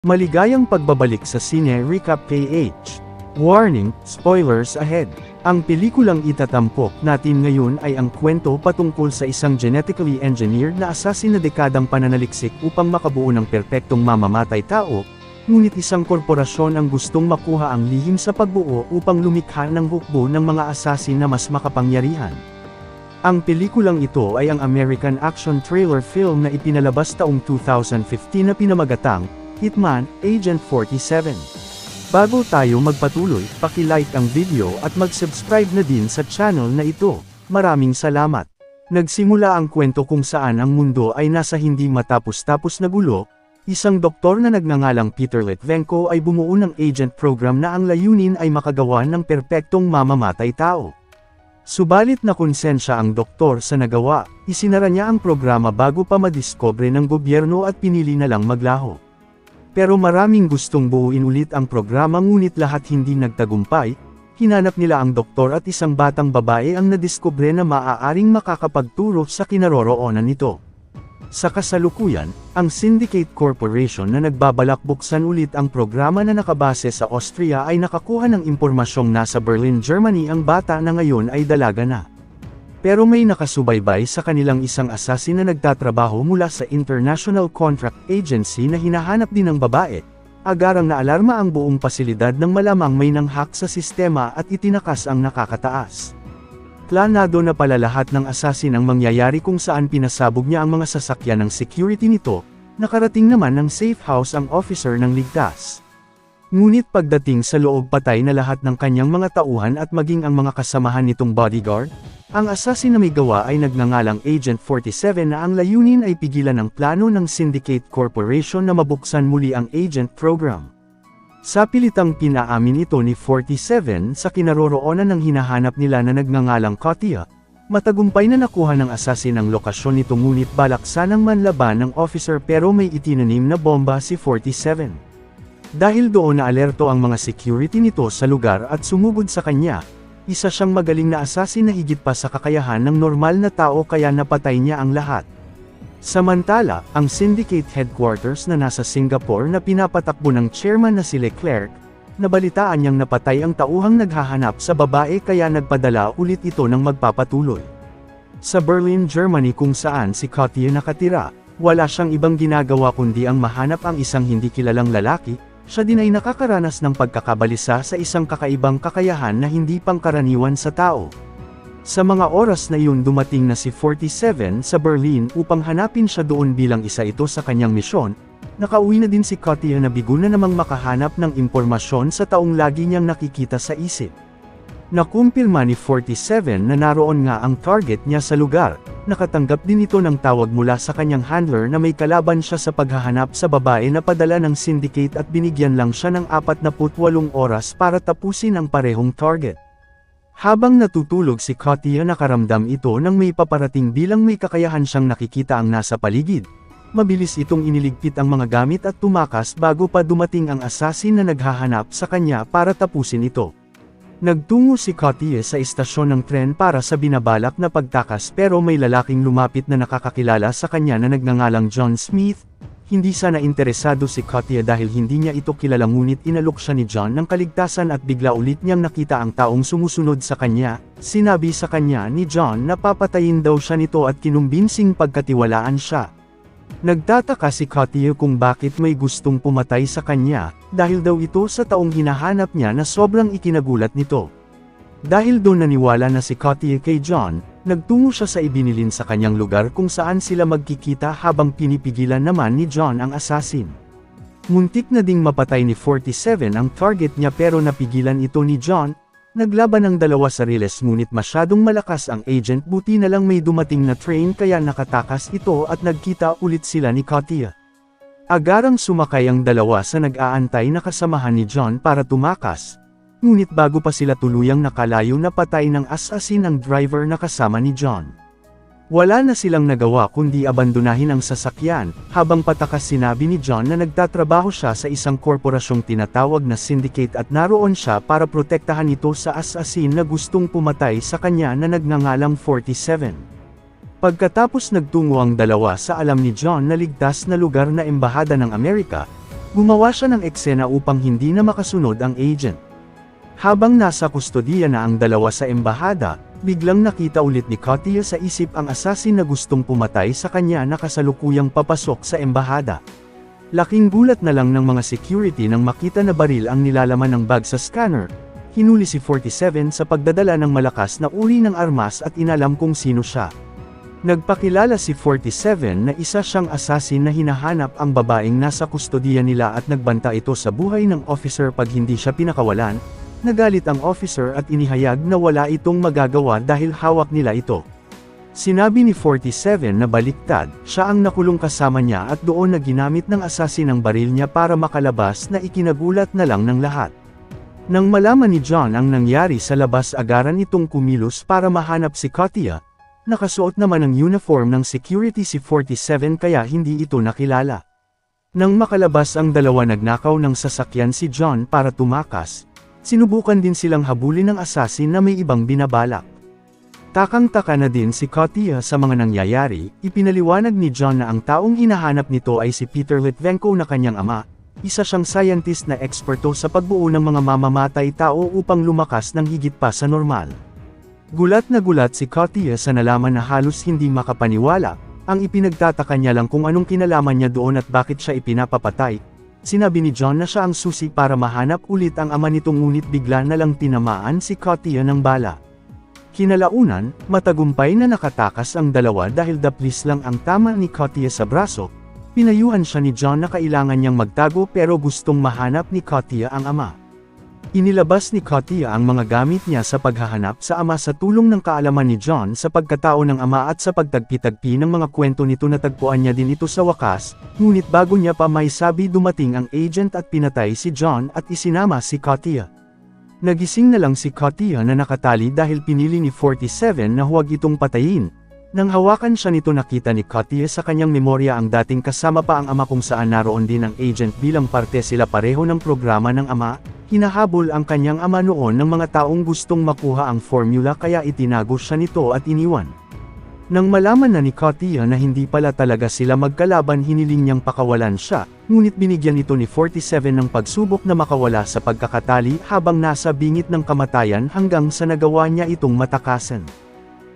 Maligayang pagbabalik sa Cine Recap PH. Warning, spoilers ahead. Ang pelikulang itatampok natin ngayon ay ang kwento patungkol sa isang genetically engineered na assassin na dekadang pananaliksik upang makabuo ng perpektong mamamatay tao, ngunit isang korporasyon ang gustong makuha ang lihim sa pagbuo upang lumikha ng hukbo ng mga assassin na mas makapangyarihan. Ang pelikulang ito ay ang American action thriller film na ipinalabas taong 2015 na pinamagatang Hitman, Agent 47. Bago tayo magpatuloy, paki-like ang video at mag-subscribe na din sa channel na ito. Maraming salamat. Nagsimula ang kwento kung saan ang mundo ay nasa hindi matapos-tapos na gulo. Isang doktor na nagngangalang Peter Litvenko ay bumuo ng agent program na ang layunin ay makagawa ng perpektong mamamatay tao. Subalit na konsensya ang doktor sa nagawa, isinara niya ang programa bago pa madiskobre ng gobyerno at pinili na lang maglaho. Pero maraming gustong buuin ulit ang programa ngunit lahat hindi nagtagumpay, hinanap nila ang doktor at isang batang babae ang nadiskubre na maaaring makakapagturo sa kinaroroonan nito. Sa kasalukuyan, ang Syndicate Corporation na nagbabalak buksan ulit ang programa na nakabase sa Austria ay nakakuha ng impormasyong nasa Berlin, Germany ang bata na ngayon ay dalaga na. Pero may nakasubaybay sa kanilang isang assassin na nagtatrabaho mula sa International Contract Agency na hinahanap din ng babae. Agarang naalarma ang buong pasilidad nang malamang may nanghack sa sistema at itinakas ang nakakataas. Planado na pala lahat ng assassin ang mangyayari kung saan pinasabog niya ang mga sasakyan ng security nito, nakarating naman ng safe house ang officer ng ligtas. Ngunit pagdating sa loob patay na lahat ng kanyang mga tauhan at maging ang mga kasamahan nitong bodyguard, ang assassin na may gawa ay nagngangalang Agent 47 na ang layunin ay pigilan ang plano ng Syndicate Corporation na mabuksan muli ang agent program. Sa pilitang pinaamin ito ni 47 sa kinaroroonan ng hinahanap nila na nagngangalang Katia, matagumpay na nakuha ng assassin ang lokasyon nito ngunit balak sanang manlaban ng officer pero may itinanim na bomba si 47. Dahil doon na alerto ang mga security nito sa lugar at sumugod sa kanya, isa siyang magaling na assassin na higit pa sa kakayahan ng normal na tao kaya napatay niya ang lahat. Samantala, ang Syndicate Headquarters na nasa Singapore na pinapatakbo ng chairman na si Leclerc, nabalitaan niyang napatay ang tauhang naghahanap sa babae kaya nagpadala ulit ito ng magpapatuloy. Sa Berlin, Germany kung saan si Katia nakatira, wala siyang ibang ginagawa kundi ang mahanap ang isang hindi kilalang lalaki. Siya din ay nakakaranas ng pagkakabalisa sa isang kakaibang kakayahan na hindi pangkaraniwan sa tao. Sa mga oras na iyon dumating na si 47 sa Berlin upang hanapin siya doon bilang isa ito sa kanyang misyon. Nakauwi na din si Katia na bigo na namang makahanap ng impormasyon sa taong lagi niyang nakikita sa isip. Nakumpirma ni 47 na naroon nga ang target niya sa lugar. Nakatanggap din ito ng tawag mula sa kanyang handler na may kalaban siya sa paghahanap sa babae na padala ng syndicate at binigyan lang siya ng 48 oras para tapusin ang parehong target. Habang natutulog si Katia nakaramdam ito nang may paparating bilang may kakayahan siyang nakikita ang nasa paligid. Mabilis itong iniligpit ang mga gamit at tumakas bago pa dumating ang assassin na naghahanap sa kanya para tapusin ito. Nagtungo si Katia sa istasyon ng tren para sa binabalak na pagtakas pero may lalaking lumapit na nakakakilala sa kanya na nagngangalang John Smith. Hindi sana interesado si Katia dahil hindi niya ito kilala ngunit inalok siya ni John ng kaligtasan at bigla ulit niyang nakita ang taong sumusunod sa kanya. Sinabi sa kanya ni John na papatayin daw siya nito at kinumbinsing pagkatiwalaan siya. Nagtataka si Katia kung bakit may gustong pumatay sa kanya, dahil daw ito sa taong hinahanap niya na sobrang ikinagulat nito. Dahil doon naniwala na si Katia kay John, nagtungo siya sa ibinilin sa kanyang lugar kung saan sila magkikita habang pinipigilan naman ni John ang assassin. Muntik na ding mapatay ni 47 ang target niya pero napigilan ito ni John. Naglaban ang dalawa sa riles ngunit masyadong malakas ang agent buti na lang may dumating na train kaya nakatakas ito at nagkita ulit sila ni Katia. Agarang sumakay ang dalawa sa nag-aantay na kasamahan ni John para tumakas. Ngunit bago pa sila tuluyang nakalayo napatay ng assassin ang driver na kasama ni John. Wala na silang nagawa kundi abandonahin ang sasakyan, habang patakas sinabi ni John na nagtatrabaho siya sa isang korporasyong tinatawag na syndicate at naroon siya para protektahan ito sa assassin na gustong pumatay sa kanya na nagngangalang 47. Pagkatapos nagtungo ang dalawa sa alam ni John na ligtas na lugar na embahada ng Amerika, Gumawa siya ng eksena upang hindi na makasunod ang agent. Habang nasa kustodiya na ang dalawa sa embahada, biglang nakita ulit ni Katia sa isip ang assassin na gustong pumatay sa kanya na kasalukuyang papasok sa embahada. Laking gulat na lang ng mga security nang makita na baril ang nilalaman ng bag sa scanner. Hinuli si 47 sa pagdadala ng malakas na uri ng armas at inalam kung sino siya. Nagpakilala si 47 na isa siyang assassin na hinahanap ang babaeng nasa kustodiya nila at nagbanta ito sa buhay ng officer pag hindi siya pinakawalan. Nagalit ang officer at inihayag na wala itong magagawa dahil hawak nila ito. Sinabi ni 47 na baliktad, siya ang nakulong kasama niya at doon na ginamit ng assassin ang baril niya para makalabas na ikinagulat na lang ng lahat. Nang malaman ni John ang nangyari sa labas agaran itong kumilos para mahanap si Katia. Nakasuot naman ang uniform ng security si 47 kaya hindi ito nakilala. Nang makalabas ang dalawa nagnakaw ng sasakyan si John para tumakas. Sinubukan din silang habulin ng assassin na may ibang binabalak. Takang-taka na din si Katia sa mga nangyayari, ipinaliwanag ni John na ang taong hinahanap nito ay si Peter Litvenko na kanyang ama, isa siyang scientist na eksperto sa pagbuo ng mga mamamatay tao upang lumakas ng higit pa sa normal. Gulat na gulat si Katia sa nalaman na halos hindi makapaniwala, ang ipinagtataka niya lang kung anong kinalaman niya doon at bakit siya ipinapapatay. Sinabi ni John na siya ang susi para mahanap ulit ang ama nito ngunit bigla na lang tinamaan si Katia ng bala. Kinalaunan, matagumpay na nakatakas ang dalawa dahil daplis lang ang tama ni Katia sa braso. Pinayuhan siya ni John na kailangan niyang magtago pero gustong mahanap ni Katia ang ama. Inilabas ni Katia ang mga gamit niya sa paghahanap sa ama sa tulong ng kaalaman ni John sa pagkatao ng ama at sa pagtagpi-tagpi ng mga kwento nito natagpuan niya din ito sa wakas, ngunit bago niya pa maisabi dumating ang agent at pinatay si John at isinama si Katia. Nagising na lang si Katia na nakatali dahil pinili ni 47 na huwag itong patayin. Nang hawakan siya nito nakita ni Katia sa kanyang memorya ang dating kasama pa ang ama kung saan naroon din ang agent bilang parte sila pareho ng programa ng ama. Hinahabol ang kanyang ama noon ng mga taong gustong makuha ang formula kaya itinago siya nito at iniwan. Nang malaman na ni Katia na hindi pala talaga sila magkalaban hiniling niyang pakawalan siya, ngunit binigyan ito ni 47 ng pagsubok na makawala sa pagkakatali habang nasa bingit ng kamatayan hanggang sa nagawa niya itong matakasan.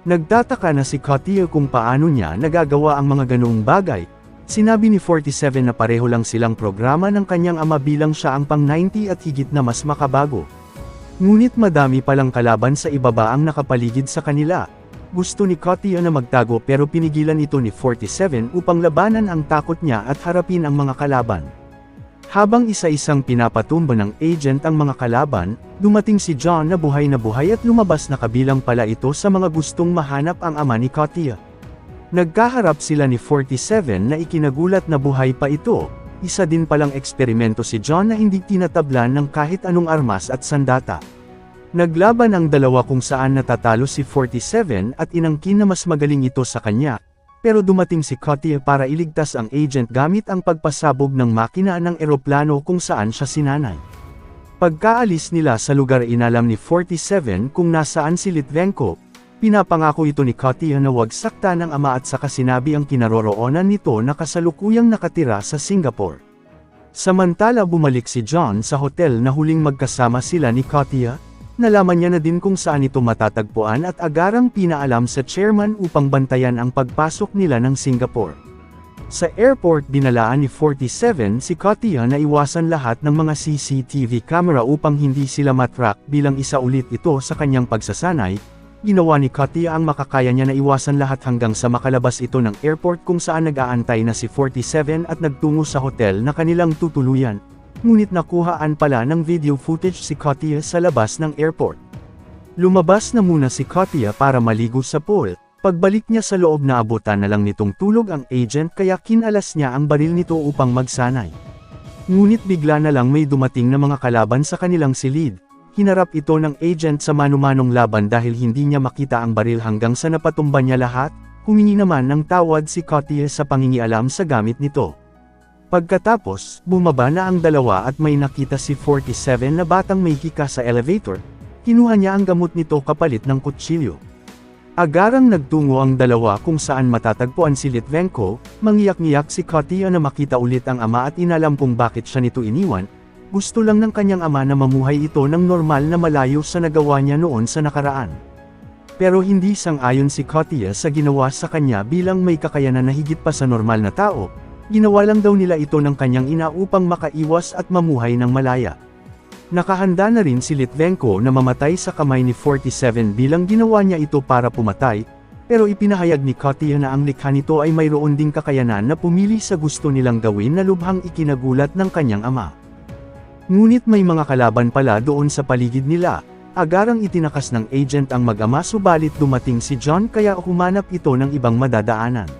Nagtataka na si Katia kung paano niya nagagawa ang mga ganoong bagay. Sinabi ni 47 na pareho lang silang programa ng kanyang ama bilang siya ang pang 90 at higit na mas makabago. Ngunit madami palang kalaban sa ibaba ang nakapaligid sa kanila. Gusto ni Katia na magtago pero pinigilan ito ni 47 upang labanan ang takot niya at harapin ang mga kalaban. Habang isa-isang pinapatumba ng agent ang mga kalaban, dumating si John na buhay at lumabas na kabilang pala ito sa mga gustong mahanap ang ama ni Katia. Nagkaharap sila ni 47 na ikinagulat na buhay pa ito, isa din palang eksperimento si John na hindi tinatablan ng kahit anong armas at sandata. Naglaban ang dalawa kung saan natatalo si 47 at inangkin na mas magaling ito sa kanya, pero dumating si Katia para iligtas ang agent gamit ang pagpasabog ng makina ng eroplano kung saan siya sinanay. Pagkaalis nila sa lugar inalam ni 47 kung nasaan si Litvenko, pinapangako ito ni Katia na huwag sakta ng ama at saka sinabi ang kinaroroonan nito na kasalukuyang nakatira sa Singapore. Samantala bumalik si John sa hotel na huling magkasama sila ni Katia. Nalaman niya na din kung saan ito matatagpuan at agarang pinaalam sa chairman upang bantayan ang pagpasok nila ng Singapore. Sa airport dinalaan ni 47 si Katia na iwasan lahat ng mga CCTV camera upang hindi sila matrack bilang isa ulit ito sa kanyang pagsasanay. Ginawa ni Katia ang makakaya niya na iwasan lahat hanggang sa makalabas ito ng airport kung saan nag-aantay na si 47 at nagtungo sa hotel na kanilang tutuluyan. Ngunit nakuhaan pala ng video footage si Katia sa labas ng airport. Lumabas na muna si Katia para maligo sa pool, pagbalik niya sa loob na abutan na lang nitong tulog ang agent kaya kinalas niya ang baril nito upang magsanay. Ngunit bigla na lang may dumating na mga kalaban sa kanilang silid. Hinarap ito ng agent sa mano-manong laban dahil hindi niya makita ang baril hanggang sa napatumba niya lahat, humingi naman ng tawad si Katia sa pangingialam sa gamit nito. Pagkatapos, bumaba na ang dalawa at may nakita si 47 na batang may hika sa elevator, kinuha niya ang gamot nito kapalit ng kutsilyo. Agarang nagtungo ang dalawa kung saan matatagpuan si Litvenko, mangiyak-ngiyak si Katya na makita ulit ang ama at inalam kung bakit siya nito iniwan. Gusto lang ng kanyang ama na mamuhay ito ng normal na malayo sa nagawa niya noon sa nakaraan. Pero hindi sang-ayon si Katya sa ginawa sa kanya bilang may kakayanan na higit pa sa normal na tao. Ginawa lang daw nila ito ng kanyang ina upang makaiwas at mamuhay ng malaya. Nakahanda na rin si Litvenko na mamatay sa kamay ni 47 bilang ginawa niya ito para pumatay, pero ipinahayag ni Katya na ang likha nito ay mayroon ding kakayanan na pumili sa gusto nilang gawin na lubhang ikinagulat ng kanyang ama. Ngunit may mga kalaban pala doon sa paligid nila. Agarang itinakas ng agent ang mag-ama subalit dumating si John kaya humanap ito ng ibang madadaanan.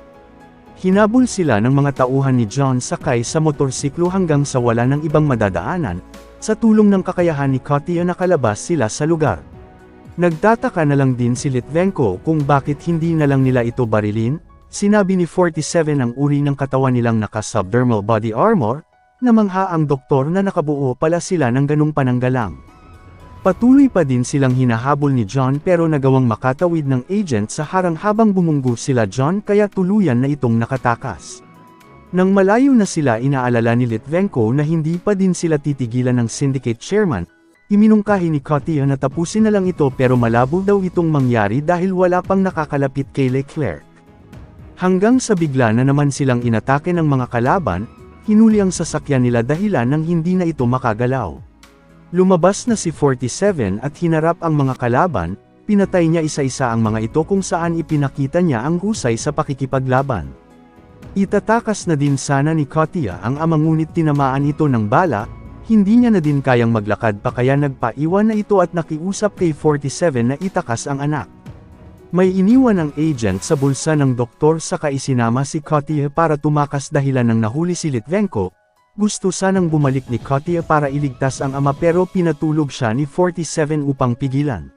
Hinabol sila ng mga tauhan ni John sakay sa motorsiklo hanggang sa wala ng ibang madadaanan. Sa tulong ng kakayahan ni Katya nakalabas sila sa lugar. Nagtataka na lang din si Litvenko kung bakit hindi na lang nila ito barilin. Sinabi ni 47 ang uri ng katawan nilang naka-subdermal body armor, namangha ang doktor na nakabuo pala sila ng ganung pananggalang. Patuloy pa din silang hinahabol ni John pero nagawang makatawid ng agent sa harang habang bumunggo sila John kaya tuluyan na itong nakatakas. Nang malayo na sila inaalala ni Litvenko na hindi pa din sila titigilan ng syndicate chairman, iminungkahi ni Katya na tapusin na lang ito pero malabo daw itong mangyari dahil wala pang nakakalapit kay Leclerc. Hanggang sa bigla na naman silang inatake ng mga kalaban, hinuli ang sasakyan nila dahilan nang hindi na ito makagalaw. Lumabas na si 47 at hinarap ang mga kalaban, pinatay niya isa-isa ang mga ito kung saan ipinakita niya ang husay sa pakikipaglaban. Itatakas na din sana ni Katya ang ama ngunit tinamaan ito ng bala, hindi niya na din kayang maglakad pa kaya nagpaiwan na ito at nakiusap kay 47 na itakas ang anak. May iniwan ang agent sa bulsa ng doktor saka isinama si Katya para tumakas dahilan ng nahuli si Litvenko. Gusto sanang bumalik ni Katya para iligtas ang ama pero pinatulog siya ni 47 upang pigilan.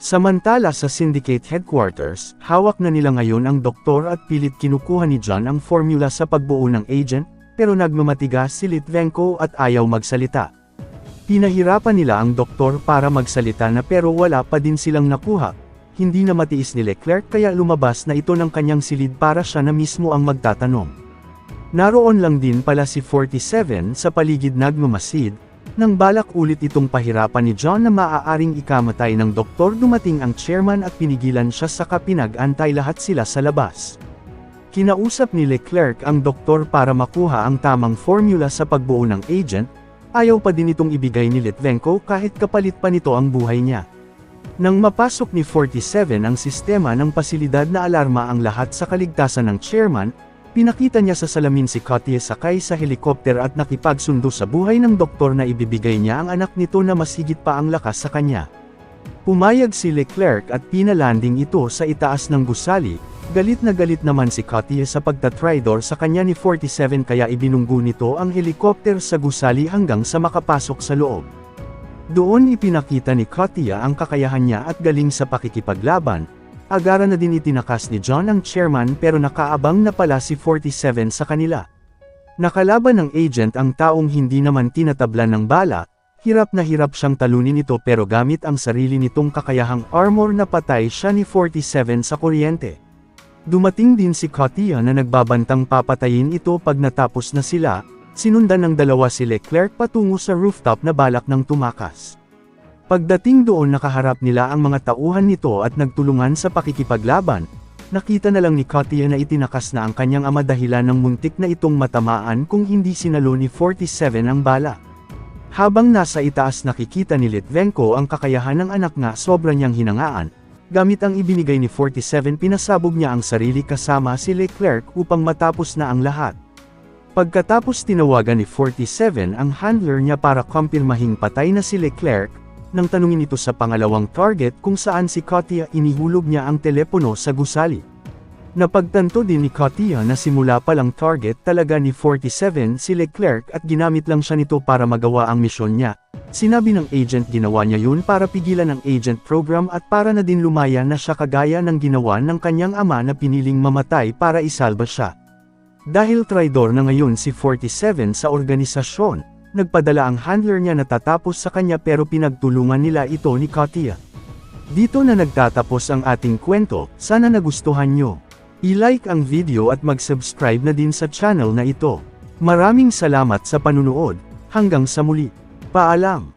Samantala sa syndicate headquarters, hawak na nila ngayon ang doktor at pilit kinukuha ni John ang formula sa pagbuo ng agent, pero nagmamatigas si Litvenko at ayaw magsalita. Pinahirapan nila ang doktor para magsalita na pero wala pa din silang nakuha. Hindi na matiis ni Leclerc kaya lumabas na ito ng kanyang silid para siya na mismo ang magtatanong. Naroon lang din pala si 47 sa paligid nagmamasid. Nang balak ulit itong pahirapan ni John na maaaring ikamatay ng doktor dumating ang chairman at pinigilan siya saka pinag-antay lahat sila sa labas. Kinausap ni Leclerc ang doktor para makuha ang tamang formula sa pagbuo ng agent, ayaw pa din itong ibigay ni Litvenko kahit kapalit pa nito ang buhay niya. Nang mapasok ni 47 ang sistema ng pasilidad na alarma ang lahat sa kaligtasan ng chairman, pinakita niya sa salamin si Katya sakay sa helikopter at nakipagsundo sa buhay ng doktor na ibibigay niya ang anak nito na mas higit pa ang lakas sa kanya. Pumayag si Leclerc at pinalanding ito sa itaas ng gusali, galit na galit naman si Katya sa pagtatridor sa kanya ni 47 kaya ibinunggo nito ang helikopter sa gusali hanggang sa makapasok sa loob. Doon ipinakita ni Katya ang kakayahan niya at galing sa pakikipaglaban. Agara na din itinakas ni John ang chairman pero nakaabang na pala si 47 sa kanila. Nakalaban ng agent ang taong hindi naman tinatablan ng bala, hirap na hirap siyang talunin ito pero gamit ang sarili nitong kakayahang armor na patay siya ni 47 sa kuryente. Dumating din si Katya na nagbabantang papatayin ito pag natapos na sila, sinundan ng dalawa si Leclerc patungo sa rooftop na balak ng tumakas. Pagdating doon nakaharap nila ang mga tauhan nito at nagtulungan sa pakikipaglaban, nakita na lang ni Katya na itinakas na ang kanyang ama dahilan ng muntik na itong matamaan kung hindi sinalo ni 47 ang bala. Habang nasa itaas nakikita ni Litvenko ang kakayahan ng anak nga sobra niyang hinangaan, gamit ang ibinigay ni 47 pinasabog niya ang sarili kasama si Leclerc upang matapos na ang lahat. Pagkatapos tinawagan ni 47 ang handler niya para kumpirmahing patay na si Leclerc, nang tanungin ito sa pangalawang target kung saan si Katya inihulog niya ang telepono sa gusali. Napagtanto din ni Katya na simula palang target talaga ni 47 si Leclerc at ginamit lang siya nito para magawa ang misyon niya. Sinabi ng agent ginawa niya yun para pigilan ang agent program at para na din lumaya na siya kagaya ng ginawa ng kanyang ama na piniling mamatay para isalba siya. Dahil traidor na ngayon si 47 sa organisasyon, nagpadala ang handler niya na tatapos sa kanya pero pinagtulungan nila ito ni Katya. Dito na nagtatapos ang ating kwento, sana nagustuhan nyo. I-like ang video at mag-subscribe na din sa channel na ito. Maraming salamat sa panunood, hanggang sa muli. Paalam!